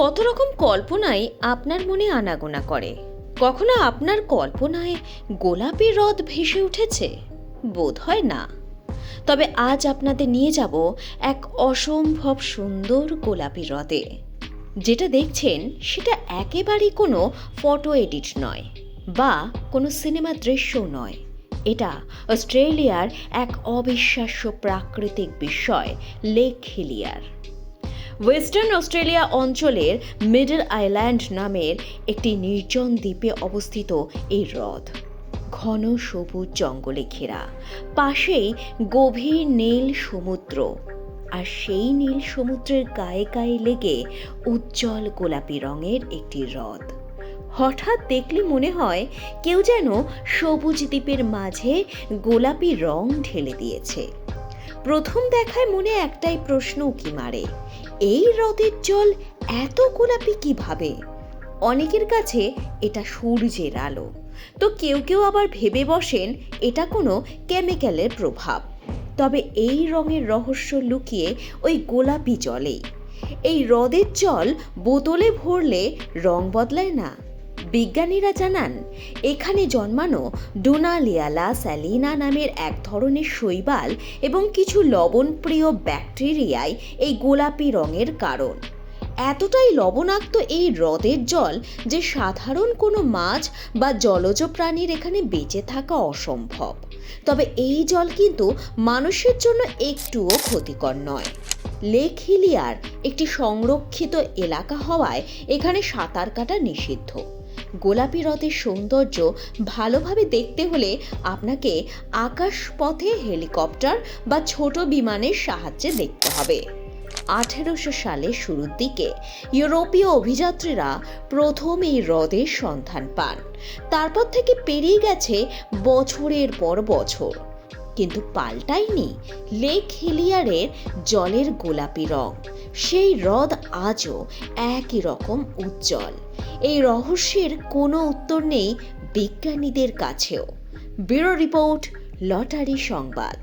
কত রকম কল্পনাই আপনার মনে আনাগোনা করে। কখনো আপনার কল্পনায় গোলাপি হ্রদ ভেসে উঠেছে? বোধ হয় না। তবে আজ আপনাদের নিয়ে যাব এক অসম্ভব সুন্দর গোলাপি হ্রদে। যেটা দেখছেন সেটা একেবারেই কোনো ফটো এডিট নয় বা কোনো সিনেমা দৃশ্যও নয়। এটা অস্ট্রেলিয়ার এক অবিশ্বাস্য প্রাকৃতিক বিস্ময়, লেক হিলিয়ার। ওয়েস্টার্ন অস্ট্রেলিয়া অঞ্চলের মিডল আইল্যান্ড নামের একটি নির্জন দ্বীপে অবস্থিত এই হ্রদ। ঘন সবুজ জঙ্গলে ঘেরা, পাশেই গভীর নীল সমুদ্র, আর সেই নীল সমুদ্রের গায়ে গায়ে লেগে উজ্জ্বল গোলাপি রঙের একটি হ্রদ। হঠাৎ দেখলে মনে হয় কেউ যেন সবুজ দ্বীপের মাঝে গোলাপি রং ঢেলে দিয়েছে। প্রথম দেখায় মনে একটাই প্রশ্ন উকি মারে, এই হ্রদের জল এত গোলাপি কিভাবে? অনেকের কাছে এটা সূর্যের আলো, তো কেউ কেউ আবার ভেবে বসেন এটা কোনো কেমিক্যালের প্রভাব। তবে এই রঙের রহস্য লুকিয়ে ওই গোলাপি জলেই। এই হ্রদের জল বোতলে ভরলে রং বদলায় না। বিজ্ঞানীরা জানান, এখানে জন্মানো ডোনালিয়ালা স্যালিনা নামের এক ধরনের শৈবাল এবং কিছু লবণপ্রিয় ব্যাকটেরিয়াই এই গোলাপি রঙের কারণ। এতটাই লবণাক্ত এই হ্রদের জল যে সাধারণ কোনো মাছ বা জলজ প্রাণীর এখানে বেঁচে থাকা অসম্ভব। তবে এই জল কিন্তু মানুষের জন্য একটুও ক্ষতিকর নয়। লেক হিলিয়ার একটি সংরক্ষিত এলাকা হওয়ায় এখানে সাঁতার কাটা নিষিদ্ধ। গোলাপি হ্রদের সৌন্দর্য ভালোভাবে দেখতে হলে আপনাকে আকাশপথে হেলিকপ্টার বা ছোট বিমানের সাহায্যে দেখতে হবে। 1800 সালের শুরুর দিকে ইউরোপীয় অভিযাত্রীরা প্রথম এই হ্রদের সন্ধান পান। তারপর থেকে পেরিয়ে গেছে বছরের পর বছর, কিন্তু পাল্টায়নি লেক হিলিয়ারের জলের গোলাপি রং। সেই হ্রদ আজও একই রকম উজ্জ্বল। এই রহস্যের কোনো উত্তর নেই বিজ্ঞানীদের কাছেও। ব্যুরো রিপোর্ট, লটারি সংবাদ।